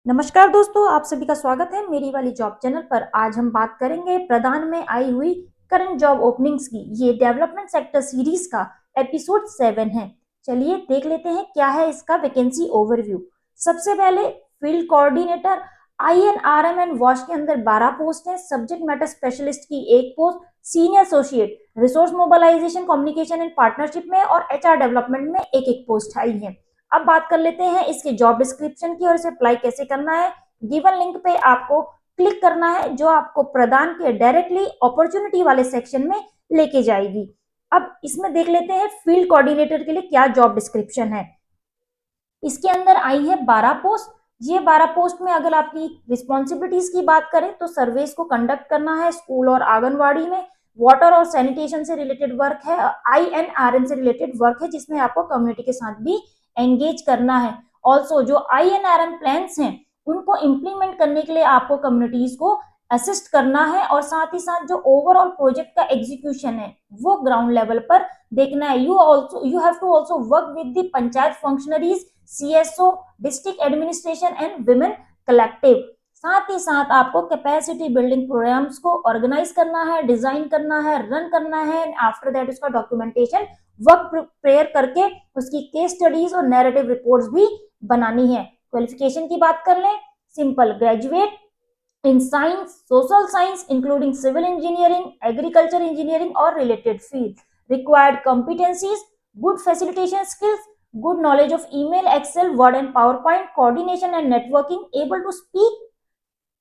नमस्कार दोस्तों, आप सभी का स्वागत है मेरी वाली जॉब चैनल पर। आज हम बात करेंगे प्रदान में आई हुई करंट जॉब ओपनिंग्स की। ये डेवलपमेंट सेक्टर सीरीज का एपिसोड 7 है। चलिए देख लेते हैं क्या है इसका वैकेंसी ओवरव्यू। सबसे पहले field coordinator INRM and wash के अंदर 12 पोस्ट है। सब्जेक्ट मैटर स्पेशलिस्ट की 1 post, senior associate resource mobilisation communication and partnership में और HR डेवलपमेंट में एक पोस्ट आई है। अब बात कर लेते हैं इसके जॉब डिस्क्रिप्शन की और इसे अप्लाई कैसे करना है। गिवन लिंक पे आपको क्लिक करना है जो आपको प्रदान के डायरेक्टली अपॉर्चुनिटी वाले सेक्शन में लेके जाएगी। अब इसमें देख लेते हैं फील्ड कोऑर्डिनेटर के लिए क्या जॉब डिस्क्रिप्शन है। इसके अंदर आई है 12 पोस्ट। ये 12 पोस्ट में अगर आपकी रिस्पॉन्सिबिलिटीज की बात करें तो सर्वेस को कंडक्ट करना है स्कूल और आंगनवाड़ी में। वाटर और सैनिटेशन से रिलेटेड वर्क है। INRM से रिलेटेड वर्क है जिसमें आपको कम्युनिटी के साथ भी एंगेज करना है। ऑल्सो जो INRM प्लान्स हैं उनको इम्प्लीमेंट करने के लिए आपको कम्युनिटीज को असिस्ट करना है और साथ ही साथ जो ओवरऑल प्रोजेक्ट का एग्जीक्यूशन है वो ग्राउंड लेवल पर देखना है। You have to also work with the panchayat functionaries, CSO, district administration and women collective. साथ ही साथ आपको कैपेसिटी बिल्डिंग प्रोग्राम्स को ऑर्गेनाइज करना है, डिजाइन करना है, रन करना है। आफ्टर दैट उसका डॉक्यूमेंटेशन वर्क प्रिपेयर करके उसकी केस स्टडीज और नैरेटिव रिपोर्ट्स भी बनानी है। क्वालिफिकेशन की बात कर लें, simple graduate in science, social science including civil engineering, agriculture engineering और related field. Required competencies, good facilitation skills, good knowledge of email, Excel, Word and PowerPoint, coordination and networking, able to speak,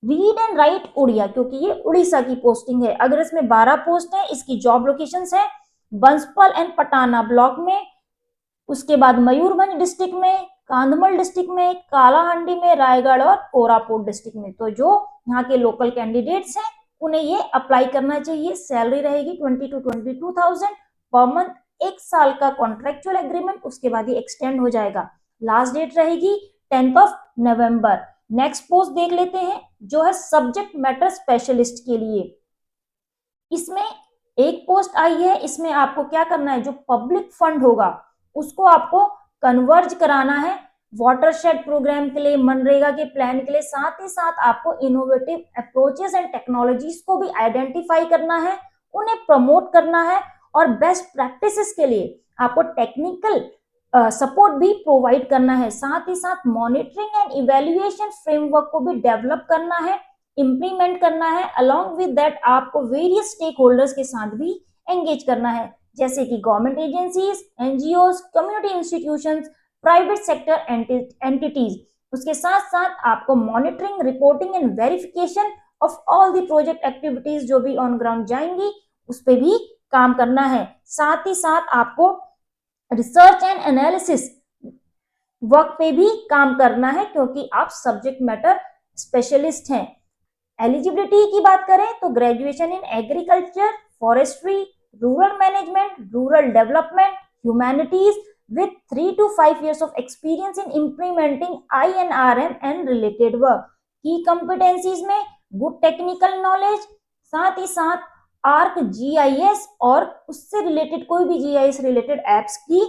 read and write Oriya, क्योंकि ये उड़ीसा की posting है। अगर इसमें 12 post है, इसकी job locations है बंसपल एंड पटाना ब्लॉक में, उसके बाद मयूरभंज डिस्ट्रिक्ट में, कांधमल डिस्ट्रिक्ट में, कालाहांडी में, रायगढ़ और कोरापुट डिस्ट्रिक्ट में। तो जो यहाँ के लोकल कैंडिडेट्स हैं उन्हें ये अप्लाई करना चाहिए। सैलरी रहेगी 20 to 22,000 पर मंथ। 1 साल का कॉन्ट्रेक्चुअल एग्रीमेंट, उसके बाद ये एक्सटेंड हो जाएगा। लास्ट डेट रहेगी 10 नवंबर। नेक्स्ट पोस्ट देख लेते हैं जो है सब्जेक्ट मैटर स्पेशलिस्ट के लिए। इसमें 1 पोस्ट आई है। इसमें आपको क्या करना है, जो पब्लिक फंड होगा उसको आपको कन्वर्ज कराना है वाटरशेड प्रोग्राम के लिए, मनरेगा के प्लान के लिए। साथ ही साथ आपको इनोवेटिव अप्रोचेस एंड टेक्नोलॉजीज को भी आइडेंटिफाई करना है, उन्हें प्रमोट करना है और बेस्ट प्रैक्टिसेस के लिए आपको टेक्निकल सपोर्ट भी प्रोवाइड करना है। साथ ही साथ मॉनिटरिंग एंड इवेल्युएशन फ्रेमवर्क को भी डेवलप करना है, इम्प्लीमेंट करना है। अलोंग विद दैट आपको वेरियस स्टेक होल्डर्स के साथ भी एंगेज करना है, जैसे कि government agencies, NGOs, community institutions, private sector entities. उसके साथ साथ आपको monitoring, reporting and verification of all the project activities जो भी ऑन ग्राउंड जाएंगी उस पर भी काम करना है। साथ ही साथ आपको रिसर्च एंड एनालिसिस वर्क पे भी काम करना है क्योंकि आप सब्जेक्ट मैटर स्पेशलिस्ट हैं। एलिजिबिलिटी की बात करें तो graduation in agriculture, forestry, rural management, rural development, humanities with 3 to 5 years of experience in implementing INRM and related work। की competencies में good technical knowledge, साथ ही साथ ArcGIS और उससे रिलेटेड कोई भी GIS रिलेटेड एप्स की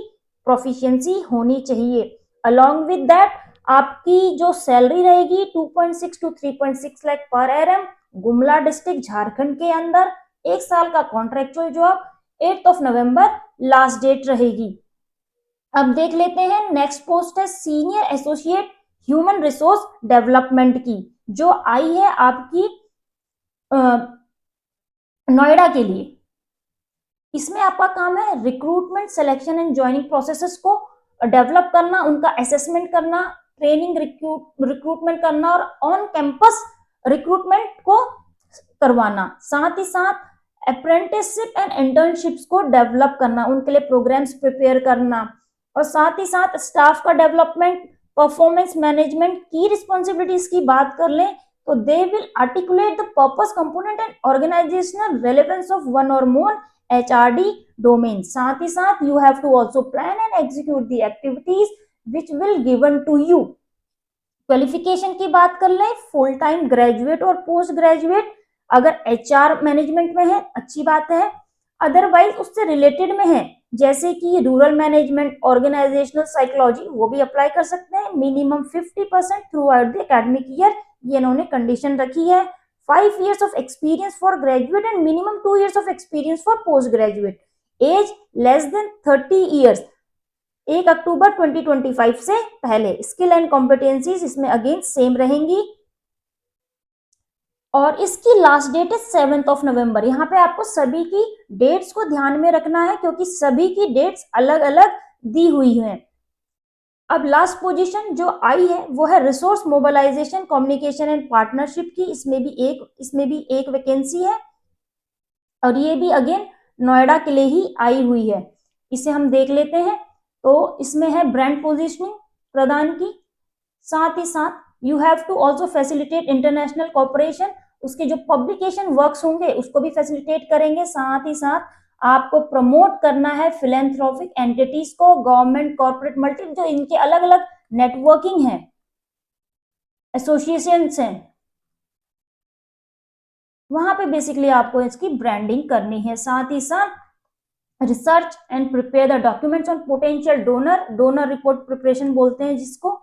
प्रोफिशिएंसी होनी चाहिए। अलॉन्ग विद दैट आपकी जो सैलरी रहेगी 2.6 to 3.6 लाख पर एरम, गुमला डिस्ट्रिक्ट झारखंड के अंदर। 1 साल का कॉन्ट्रेक्चुअल जॉब, 8 नवंबर लास्ट डेट रहेगी। अब देख लेते हैं नेक्स्ट पोस्ट है senior associate human resource development की, जो आई है आपकी नोएडा के लिए। इसमें आपका काम है recruitment, selection and joining processes को डेवलप करना, उनका असेसमेंट करना, ट्रेनिंग, रिक्रूटमेंट करना और ऑन कैंपस रिक्रूटमेंट को करवाना। साथ ही साथ अप्रेंटिसशिप एंड इंटर्नशिप्स को डेवलप करना, उनके लिए प्रोग्राम्स प्रिपेयर करना और साथ ही साथ स्टाफ का डेवलपमेंट, परफॉर्मेंस मैनेजमेंट। की रिस्पॉन्सिबिलिटीज की बात कर लें तो they will articulate the purpose, component and organisational relevance of one or more HRD domain. साथ ही साथ you have to also plan and execute the activities which will given to you. Qualification की बात कर लें, फुल टाइम ग्रेजुएट और post graduate. अगर HR management में है अच्छी बात है, अदरवाइज उससे रिलेटेड में है जैसे कि रूरल मैनेजमेंट, ऑर्गेनाइजेशनल साइकोलॉजी, वो भी अप्लाई कर सकते हैं। Minimum 50% throughout the academic year, ये इन्होंने कंडीशन रखी है। 5 years of experience for graduate and minimum 2 years of experience for post graduate. Age less than 30 years 1 October 2025 से पहले। स्किल एंड कॉम्पिटेंसीज इसमें अगेन सेम रहेंगी और इसकी लास्ट डेट है 7 नवंबर। यहाँ पे आपको सभी की डेट्स को ध्यान में रखना है क्योंकि सभी की डेट्स अलग अलग दी हुई हैं। अब लास्ट पोजीशन जो आई है वो है resource mobilisation, communication and partnership की। इसमें भी एक वैकेंसी है और ये भी अगेन नोएडा के लिए ही आई हुई है। इसे हम देख लेते हैं। तो इसमें है ब्रांड पोजीशनिंग प्रदान की, साथ ही साथ you have to also facilitate international cooperation, उसके जो पब्लिकेशन वर्क्स होंगे उसको भी फैसिलिटेट करेंगे। साथ ही साथ आपको प्रमोट करना है फिलेंथ्रोपिक एंटिटीज को, गवर्नमेंट, कॉर्पोरेट, मल्टी, जो इनके अलग अलग नेटवर्किंग है, एसोसिएशंस हैं, वहां पे बेसिकली आपको इसकी ब्रांडिंग करनी है। साथ ही साथ research and prepare the documents on potential donor report preparation बोलते हैं जिसको।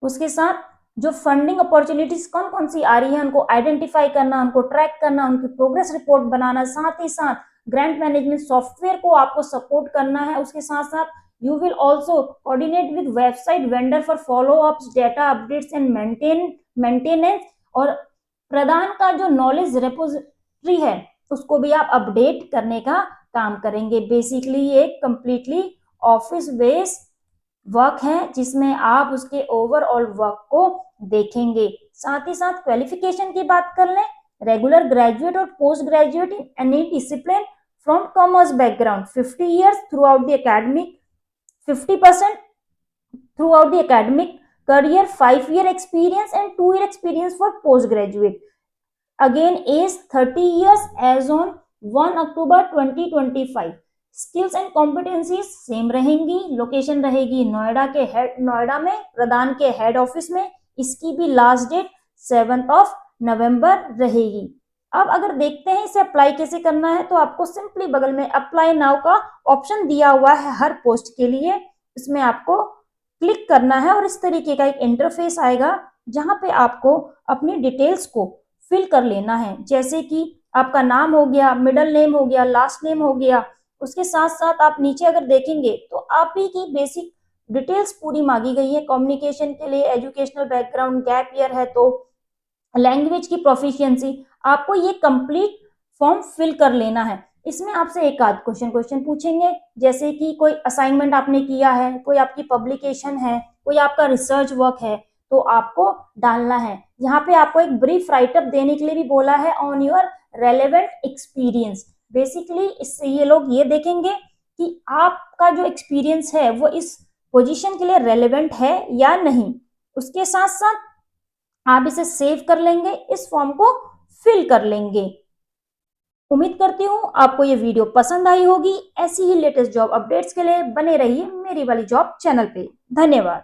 उसके साथ जो फंडिंग अपॉर्चुनिटीज कौन कौन सी आ रही है उनको आइडेंटिफाई करना, उनको ट्रैक करना, उनकी प्रोग्रेस रिपोर्ट बनाना, साथ ही साथ ग्रांट मैनेजमेंट सॉफ्टवेयर को आपको सपोर्ट करना है। उसके साथ साथ you will also coordinate with website vendor for follow ups, data updates and maintenance, और प्रदान का जो नॉलेज रेपोजिटरी है उसको भी आप अपडेट करने का काम करेंगे। बेसिकली ये कंप्लीटली ऑफिस बेस्ड वर्क है जिसमें आप उसके ओवरऑल वर्क को देखेंगे। साथ ही साथ क्वालिफिकेशन की बात कर लें, रेगुलर ग्रेजुएट और post graduate in any discipline from commerce background, 50 years through out the academic, 50% throughout the academic career, 5 year experience and 2 year experience for postgraduate. Again age 30 years as on 1 October 2025. Skills and competencies same रहेंगी। Location रहेगी नोएडा में प्रदान के head office में। इसकी भी last date 7 नवंबर रहेगी। अब अगर देखते हैं इसे अप्लाई कैसे करना है तो आपको सिंपली बगल में अप्लाई नाउ का ऑप्शन दिया हुआ है हर पोस्ट के लिए, इसमें आपको क्लिक करना है और इस तरीके का एक इंटरफेस आएगा जहां पे आपको अपनी डिटेल्स को फिल कर लेना है। जैसे कि आपका नाम हो गया, मिडिल नेम हो गया, लास्ट नेम हो गया। उसके साथ साथ आप नीचे अगर देखेंगे तो आप ही की बेसिक डिटेल्स पूरी मांगी गई है। कम्युनिकेशन के लिए एजुकेशनल बैकग्राउंड, गैप ईयर है तो लैंग्वेज की प्रोफिशिएंसी, आपको ये कंप्लीट फॉर्म फिल कर लेना है। इसमें आपसे एक आध क्वेश्चन पूछेंगे, जैसे कि कोई असाइनमेंट आपने किया है, कोई आपकी पब्लिकेशन है, कोई आपका रिसर्च वर्क है तो आपको डालना है। यहाँ पे आपको एक ब्रीफ राइटअप देने के लिए भी बोला है on your relevant experience. Basically इससे ये लोग ये देखेंगे कि आपका जो एक्सपीरियंस है वो इस पोजीशन के लिए रेलेवेंट है या नहीं। उसके साथ साथ आप इसे सेव कर लेंगे, इस फॉर्म को फिल कर लेंगे। उम्मीद करती हूँ आपको ये वीडियो पसंद आई होगी। ऐसी ही लेटेस्ट जॉब अपडेट्स के लिए बने रहिए मेरी वाली जॉब चैनल पे। धन्यवाद।